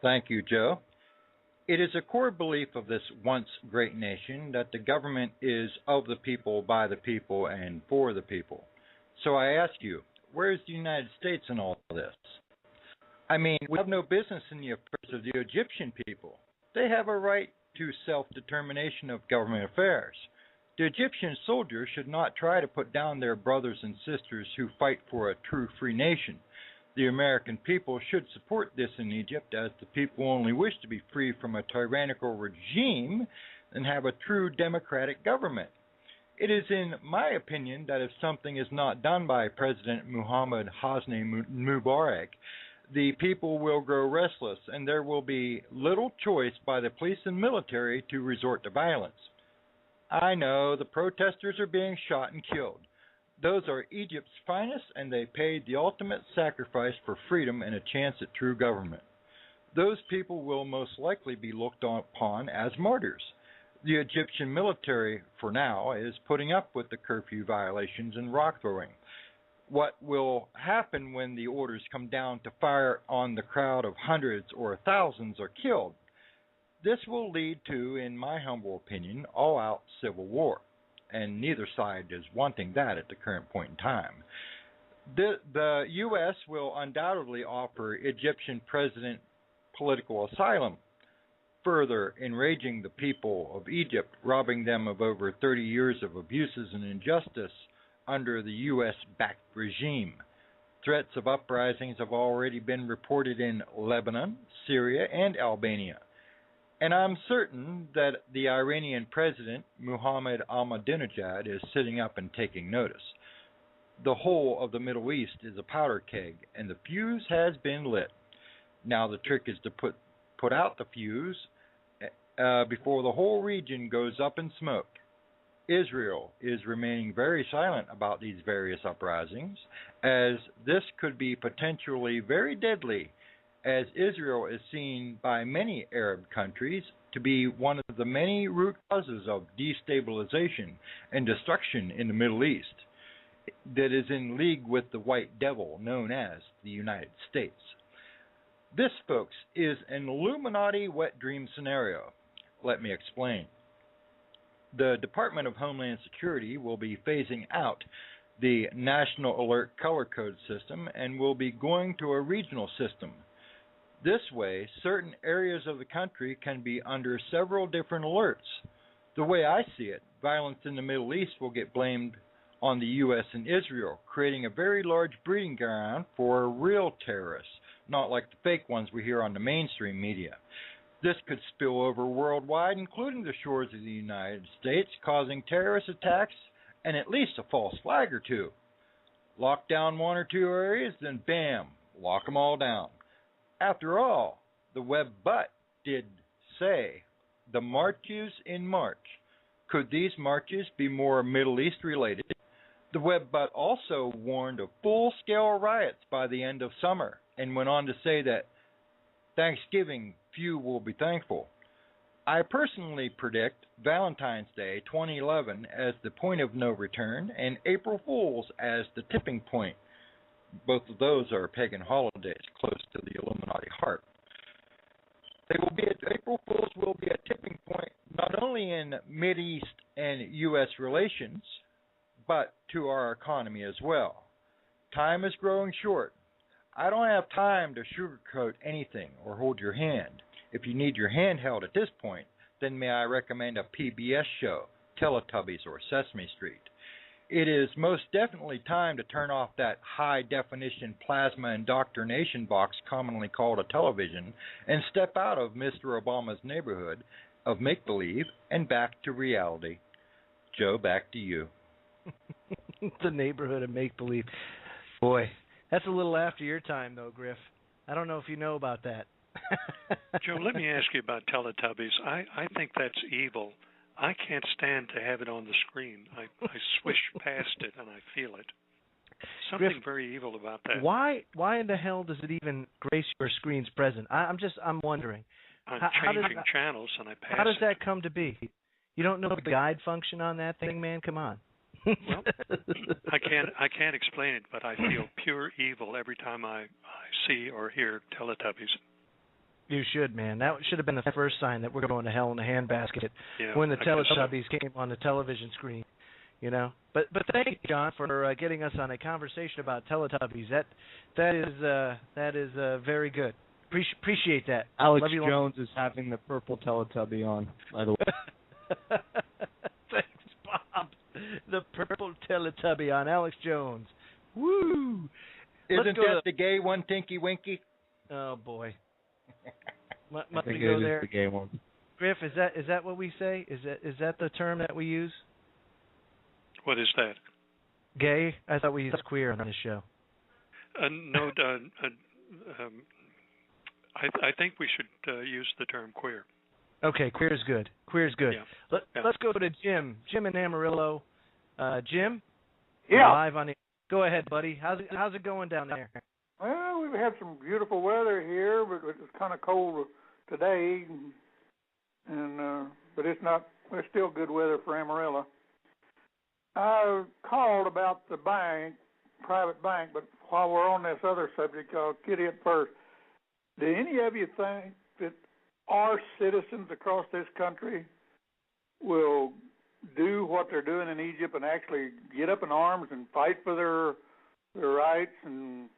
Thank you, Joe. It is a core belief of this once great nation that the government is of the people, by the people, and for the people. So I ask you, where is the United States in all this? I mean, we have no business in the affairs of the Egyptian people. They have a right to self determination of government affairs. The Egyptian soldiers should not try to put down their brothers and sisters who fight for a true free nation. The American people should support this in Egypt, as the people only wish to be free from a tyrannical regime and have a true democratic government. It is in my opinion that if something is not done by President Mohammed Hosni Mubarak, the people will grow restless and there will be little choice by the police and military to resort to violence. I know the protesters are being shot and killed. Those are Egypt's finest, and they paid the ultimate sacrifice for freedom and a chance at true government. Those people will most likely be looked upon as martyrs. The Egyptian military, for now, is putting up with the curfew violations and rock throwing. What will happen when the orders come down to fire on the crowd of hundreds or thousands are killed? This will lead to, in my humble opinion, all-out civil war, and neither side is wanting that at the current point in time. The U.S. will undoubtedly offer Egyptian president political asylum, further enraging the people of Egypt, robbing them of over 30 years of abuses and injustice under the U.S.-backed regime. Threats of uprisings have already been reported in Lebanon, Syria, and Albania. And I'm certain that the Iranian president, Mohammed Ahmadinejad, is sitting up and taking notice. The whole of the Middle East is a powder keg, and the fuse has been lit. Now the trick is to put out the fuse before the whole region goes up in smoke. Israel is remaining very silent about these various uprisings, as this could be potentially very deadly, as Israel is seen by many Arab countries to be one of the many root causes of destabilization and destruction in the Middle East, that is in league with the white devil known as the United States. This, folks, is an Illuminati wet dream scenario. Let me explain. The Department of Homeland Security will be phasing out the National Alert Color Code system and will be going to a regional system. This way, certain areas of the country can be under several different alerts. The way I see it, violence in the Middle East will get blamed on the U.S. and Israel, creating a very large breeding ground for real terrorists, not like the fake ones we hear on the mainstream media. This could spill over worldwide, including the shores of the United States, causing terrorist attacks and at least a false flag or two. Lock down one or two areas, then bam, lock them all down. After all, the Web butt did say the marches in March. Could these marches be more Middle East related? The Web butt also warned of full-scale riots by the end of summer and went on to say that Thanksgiving, few will be thankful. I personally predict Valentine's Day 2011 as the point of no return and April Fool's as the tipping point. Both of those are pagan holidays close to the Illuminati heart. April Fool's will be a tipping point not only in Mideast and U.S. relations, but to our economy as well. Time is growing short. I don't have time to sugarcoat anything or hold your hand. If you need your hand held at this point, then may I recommend a PBS show, Teletubbies or Sesame Street. It is most definitely time to turn off that high-definition plasma indoctrination box commonly called a television and step out of Mr. Obama's neighborhood of make-believe and back to reality. Joe, back to you. The neighborhood of make-believe. Boy, that's a little after your time, though, Griff. I don't know if you know about that. Joe, let me ask you about Teletubbies. I think that's evil. I can't stand to have it on the screen. I swish past it and I feel it. Something Griff, very evil about that. Why in the hell does it even grace your screen's present? I'm wondering. I'm changing channels and I pass it. How does that come to be? You don't know the guide function on that thing, man? Come on. Well, I can't explain it, but I feel pure evil every time I see or hear Teletubbies. You should, man. That should have been the first sign that we're going to hell in a handbasket when the I guess so. Teletubbies came on the television screen. You know, but thank you, John, for getting us on a conversation about Teletubbies. That is very good. Appreciate that. Alex Love you Jones is having the purple Teletubby on, by the way. Thanks, Bob. The purple Teletubby on Alex Jones. Woo! Isn't that the gay one, Tinky Winky? Oh boy. Must I think we go it there? is the gay one. Griff, is that what we say? Is that the term that we use? What is that? Gay? I thought we used queer on this show. No, I think we should use the term queer. Okay, queer is good. Queer is good. Yeah. Let's go to Jim. Jim in Amarillo. Jim? Yeah. Live on the... Go ahead, buddy. How's it going down there? Well, we've had some beautiful weather here, but it's kind of cold today, but it's still good weather for Amarillo. I called about the private bank, but while we're on this other subject, I'll get it first. Do any of you think that our citizens across this country will do what they're doing in Egypt and actually get up in arms and fight for their rights and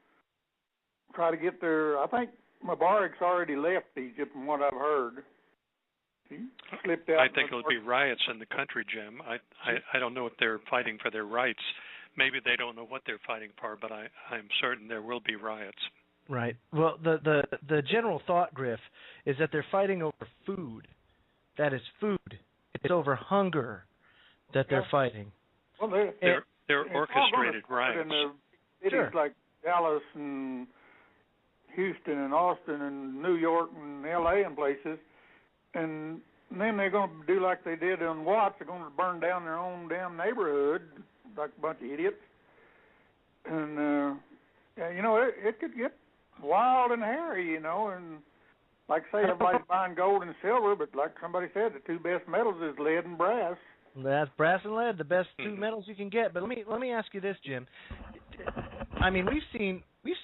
try to get I think Mubarak's already left Egypt from what I've heard. He slipped out. I think it'll be riots in the country, Jim. I don't know if they're fighting for their rights. Maybe they don't know what they're fighting for, but I'm certain there will be riots. Right. Well, the general thought, Griff, is that they're fighting over food. That is food. It's over hunger that they're fighting. Well, they're orchestrated riots. In cities like Dallas and Houston and Austin and New York and L.A. and places, and then they're going to do like they did in Watts. They're going to burn down their own damn neighborhood like a bunch of idiots. And, it could get wild and hairy, and like say everybody's buying gold and silver, but like somebody said, the two best metals is lead and brass. That's brass and lead, the best two metals you can get. But let me ask you this, Jim. I mean, we've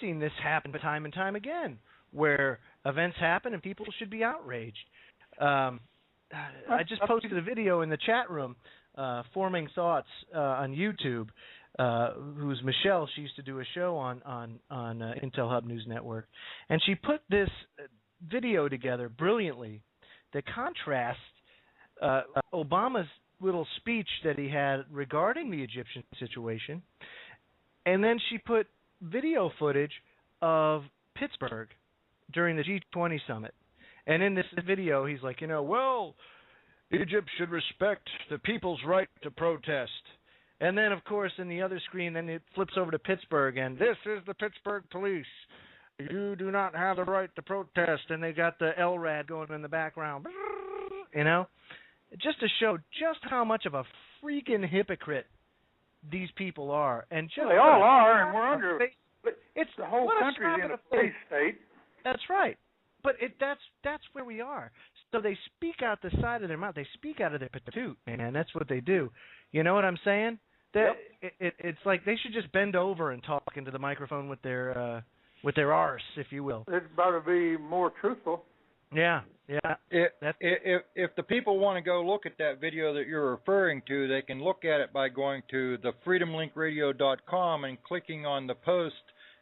seen this happen time and time again, where events happen and people should be outraged. I just posted a video in the chat room, Forming Thoughts on YouTube. Who's Michelle? She used to do a show on Intel Hub News Network, and she put this video together brilliantly that contrasts Obama's little speech that he had regarding the Egyptian situation, and then she put video footage of Pittsburgh during the G20 summit. And in this video, he's like, well, Egypt should respect the people's right to protest. And then, of course, in the other screen, then it flips over to Pittsburgh, and this is the Pittsburgh police. You do not have the right to protest. And they got the LRAD going in the background, just to show just how much of a freaking hypocrite these people are. And just they all are, and we're under. It's the whole country's in a police state. That's right. But that's where we are. So they speak out the side of their mouth. They speak out of their patoot, man. That's what they do. You know what I'm saying? It's like they should just bend over and talk into the microphone with their arse, if you will. It's about to be more truthful. Yeah. If the people want to go look at that video that you're referring to, they can look at it by going to the freedomlinkradio.com and clicking on the post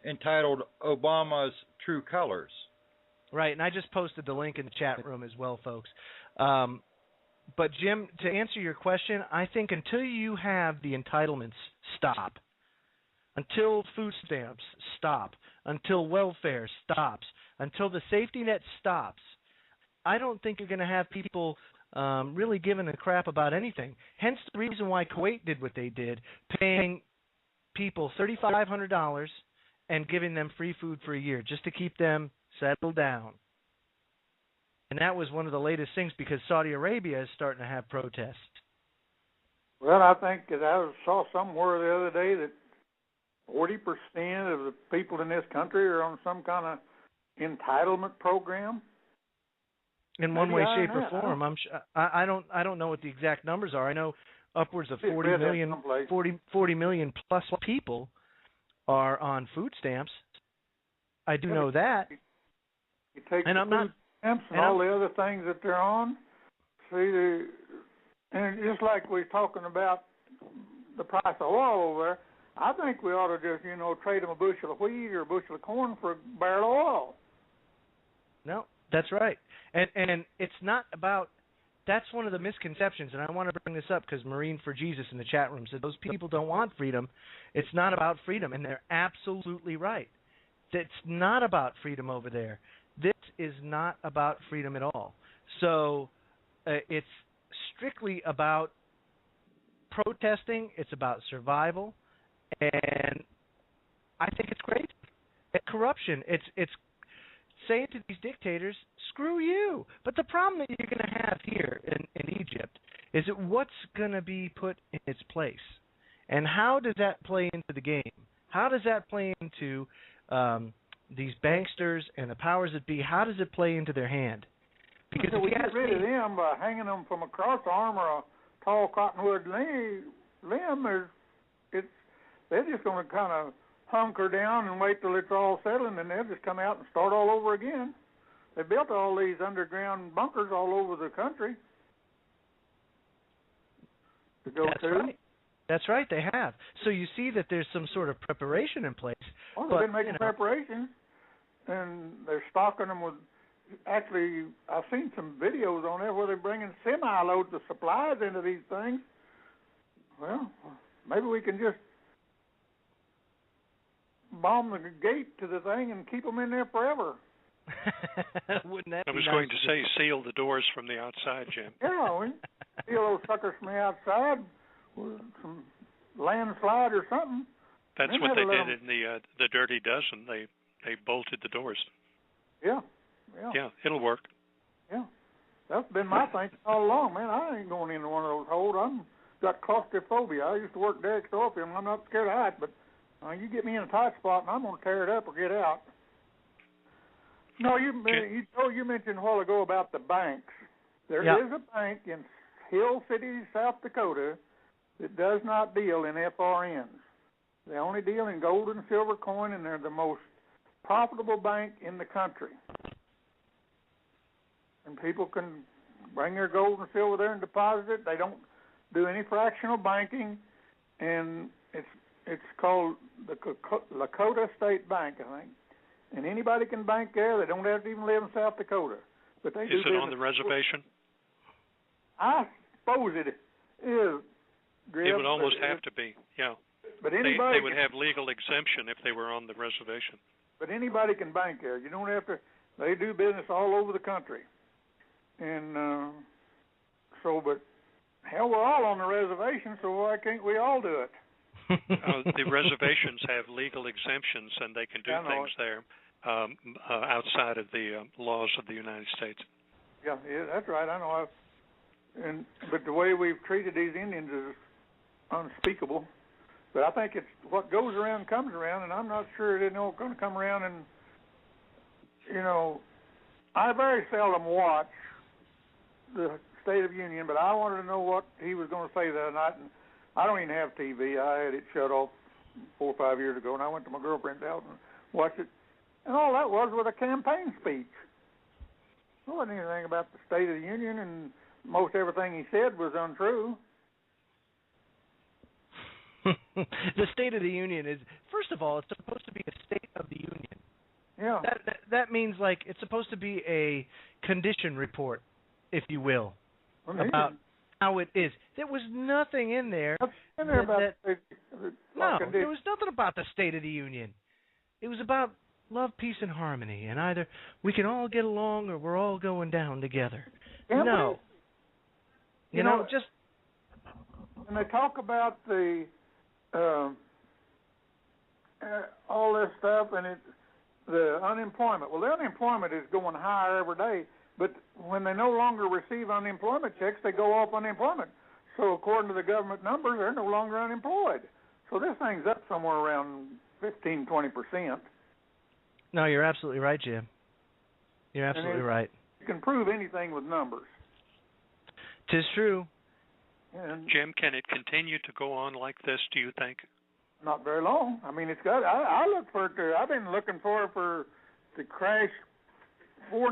entitled Obama's True Colors. Right, and I just posted the link in the chat room as well, folks. But, Jim, to answer your question, I think until you have the entitlements, stop. Until food stamps, stop. Until welfare stops. Until the safety net stops, I don't think you're going to have people really giving a crap about anything. Hence the reason why Kuwait did what they did, paying people $3,500 and giving them free food for a year just to keep them settled down. And that was one of the latest things because Saudi Arabia is starting to have protests. Well, I think that I saw somewhere the other day that 40% of the people in this country are on some kind of entitlement program. In one way, shape, or form. I don't know what the exact numbers are. I know upwards of 40 million plus people are on food stamps. I do know that. You take and I'm not and all the other things that they're on. See, and just like we're talking about the price of oil over there, I think we ought to just, trade them a bushel of wheat or a bushel of corn for a barrel of oil. No, that's right. And it's not about, that's one of the misconceptions, and I want to bring this up because Marine for Jesus in the chat room said those people don't want freedom. It's not about freedom, and they're absolutely right. It's not about freedom over there. This is not about freedom at all. So it's strictly about protesting. It's about survival, and I think it's crazy. It's corruption. It's saying to these dictators, screw you. But the problem that you're going to have here in Egypt is that what's going to be put in its place? And how does that play into the game? How does that play into these banksters and the powers that be? How does it play into their hand? Because if we get rid of them by hanging them from a cross arm or a tall cottonwood limb, they're just going to kind of hunker down and wait till it's all settled, and then they'll just come out and start all over again. They built all these underground bunkers all over the country to go That's to. Right. That's right, they have. So you see that there's some sort of preparation in place. Well, they've been making preparations, and they're stocking them with. Actually, I've seen some videos on there where they're bringing semi-loads of supplies into these things. Well, maybe we can just bomb the gate to the thing and keep them in there forever. Wouldn't that I was be going nice to say seal the doors from the outside, Jim. Yeah, we seal those suckers from the outside with some landslide or something. That's what they did in the Dirty Dozen. They bolted the doors. Yeah. Yeah, it'll work. Yeah. That's been my thinking all along, man. I ain't going into one of those holes. I've got claustrophobia. I used to work dextropium. I'm not scared of heights, but you get me in a tight spot, and I'm going to tear it up or get out. No, you mentioned a while ago about the banks. There is a bank in Hill City, South Dakota, that does not deal in FRNs. They only deal in gold and silver coin, and they're the most profitable bank in the country. And people can bring their gold and silver there and deposit it. They don't do any fractional banking, and it's called the Lakota State Bank, I think. And anybody can bank there. They don't have to even live in South Dakota. But they do. Is it on the reservation? I suppose it is. Griff, it would almost have to be, yeah. But anybody they would have legal exemption if they were on the reservation. But anybody can bank there. You don't have to. They do business all over the country. And but hell, we're all on the reservation, so why can't we all do it? The reservations have legal exemptions, and they can do things there outside of the laws of the United States. Yeah, that's right. I know. But the way we've treated these Indians is unspeakable. But I think it's what goes around comes around, and I'm not sure they're not going to come around. And I very seldom watch the State of Union, but I wanted to know what he was going to say that night. And I don't even have TV. I had it shut off 4 or 5 years ago, and I went to my girlfriend's house and watched it. And all that was a campaign speech. There wasn't anything about the State of the Union, and most everything he said was untrue. The State of the Union is, first of all, it's supposed to be a State of the Union. Yeah. That means it's supposed to be a condition report, if you will, about how it is. There was nothing in there. There was nothing about the State of the Union. It was about love, peace, and harmony, and either we can all get along or we're all going down together. No. You know, just... When they talk about the all this stuff and the unemployment, well, the unemployment is going higher every day, but when they no longer receive unemployment checks, they go off unemployment. So according to the government numbers, they're no longer unemployed. So this thing's up somewhere around 15-20%. No, you're absolutely right, Jim. You're absolutely right. You can prove anything with numbers. 'Tis true. And Jim, can it continue to go on like this, do you think? Not very long. I mean, it's got. I look for it to. I've been looking for it to crash